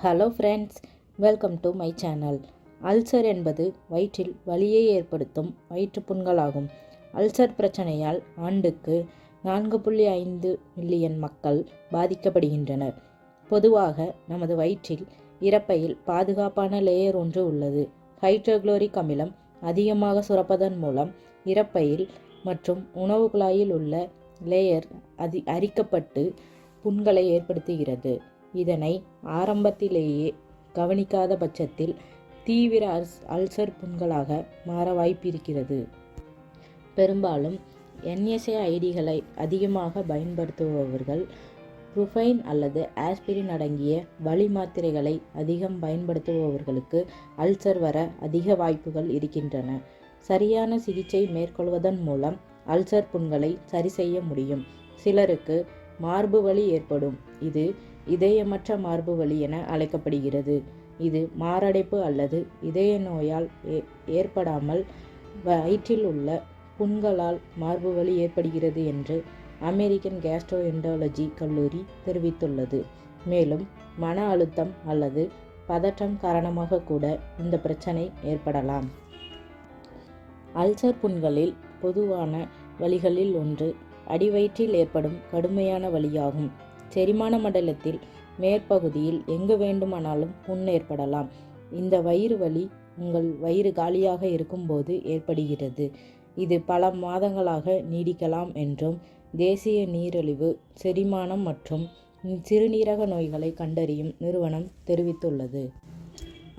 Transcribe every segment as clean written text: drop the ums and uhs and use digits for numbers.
Hello friends, welcome to my channel. Ulcer என்பது வயிற்றில் வலியை ஏற்படுத்தும் வயிற்றுப்புண்களாகும். அல்சர் பிரச்சனையால் ஆண்டுக்கு 4.5 மில்லியன் மக்கள் பாதிக்கப்படுகின்றனர். பொதுவாக நமது வயிற்றில் இரைப்பையில் பாதுகாப்பான லேயர் ஒன்று உள்ளது. ஹைட்ரோகுளோரிக் அமிலம் அதிகமாக சுரப்பதன் மூலம் இரைப்பையில் மற்றும் உணவு குழாயில் உள்ள லேயர் அரிக்கப்பட்டு புண்களை ஏற்படுத்துகிறது. இதனை ஆரம்பத்திலேயே கவனிக்காத பட்சத்தில் தீவிர அல்சர் புண்களாக மாற வாய்ப்பிருக்கிறது. பெரும்பாலும் NSAIDகளை அதிகமாக பயன்படுத்துபவர்கள் ப்ரூஃபைன் அல்லது ஆஸ்பிரின் அடங்கிய வலி மாத்திரைகளை அதிகம் பயன்படுத்துபவர்களுக்கு அல்சர் வர அதிக வாய்ப்புகள் இருக்கின்றன. சரியான சிகிச்சை மேற்கொள்வதன் மூலம் அல்சர் புண்களை சரி செய்ய முடியும். சிலருக்கு மார்பு வலி ஏற்படும். இது இதயமற்ற மார்பு வலி என அழைக்கப்படுகிறது. இது மாரடைப்பு அல்லது இதய நோயால் ஏற்படாமல் வயிற்றில் உள்ள புண்களால் மார்பு வலி ஏற்படுகிறது என்று அமெரிக்கன் கேஸ்ட்ரோஎன்டராலஜி கல்லூரி தெரிவித்துள்ளது. மேலும் மன அழுத்தம் அல்லது பதற்றம் காரணமாக கூட இந்த பிரச்சனை ஏற்படலாம். அல்சர் புண்களில் பொதுவான வலிகளில் ஒன்று அடிவயிற்றில் ஏற்படும் கடுமையான வலியாகும். செரிமான மண்டலத்தில் மேற்பகுதியில் எங்கு வேண்டுமானாலும் புண் ஏற்படலாம். இந்த வயிறு வலி உங்கள் வயிறு காலியாக இருக்கும்போது ஏற்படுகிறது. இது பல மாதங்களாக நீடிக்கலாம் என்றும் தேசிய நீரிழிவு, செரிமானம் மற்றும் சிறுநீரக நோய்களை கண்டறியும் நிறுவனம் தெரிவித்துள்ளது.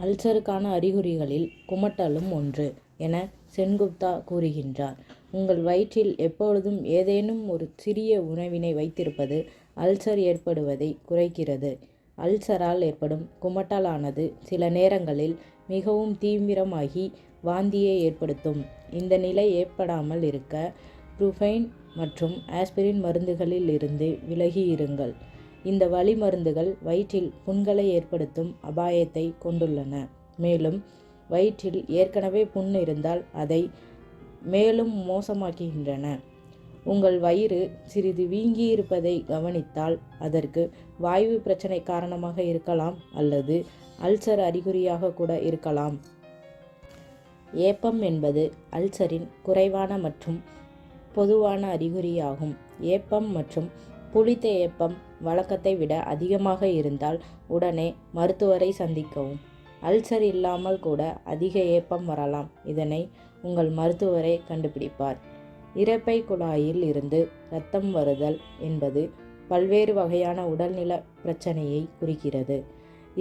அல்சருக்கான அறிகுறிகளில் குமட்டலும் ஒன்று என சென்குப்தா கூறுகின்றார். உங்கள் வயிற்றில் எப்பொழுதும் ஏதேனும் ஒரு சிறிய உணவினை வைத்திருப்பது அல்சர் ஏற்படுவதை குறைக்கிறது. அல்சரால் ஏற்படும் குமட்டலானது சில நேரங்களில் மிகவும் தீவிரமாகி வாந்தியை ஏற்படுத்தும். இந்த நிலை ஏற்படாமல் இருக்க ப்ரூஃபைன் மற்றும் ஆஸ்பிரின் மருந்துகளில் இருந்து விலகி இருங்கள். இந்த வலி மருந்துகள் வயிற்றில் புண்களை ஏற்படுத்தும் அபாயத்தை கொண்டுள்ளன. மேலும் வயிற்றில் ஏற்கனவே புண் இருந்தால் அதை மேலும் மோசமாக்குகின்றன. உங்கள் வயிறு சிறிது வீங்கியிருப்பதை கவனித்தால் அதற்கு வாயு பிரச்சனை காரணமாக இருக்கலாம் அல்லது அல்சர் அறிகுறியாக கூட இருக்கலாம். ஏப்பம் என்பது அல்சரின் குறைவான மற்றும் பொதுவான அறிகுறியாகும். ஏப்பம் மற்றும் புளித்த ஏப்பம் வழக்கத்தை விட அதிகமாக இருந்தால் உடனே மருத்துவரை சந்திக்கவும். அல்சர் இல்லாமல் கூட அதிக ஏப்பம் வரலாம். இதனை உங்கள் மருத்துவரே கண்டுபிடிப்பார். இரைப்பை குழாயில் இருந்து இரத்தம் வருதல் என்பது பல்வேறு வகையான உடல்நல பிரச்சனையை குறிக்கிறது.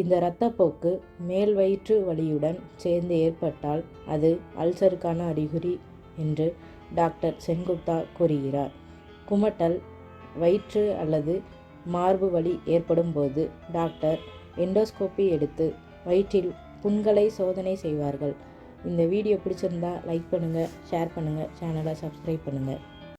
இந்த இரத்தப்போக்கு மேல் வயிற்று வலியுடன் சேர்ந்து ஏற்பட்டால் அது அல்சருக்கான அறிகுறி என்று டாக்டர் சென்குப்தா கூறுகிறார். குமட்டல், வயிற்று அல்லது மார்பு வலி ஏற்படும் போது டாக்டர் எண்டோஸ்கோபி எடுத்து வயிற்றில் புண்களை சோதனை செய்வார்கள். இந்த வீடியோ பிடிச்சிருந்தா லைக் பண்ணுங்கள், ஷேர் பண்ணுங்கள், சேனலை சப்ஸ்கிரைப் பண்ணுங்கள்.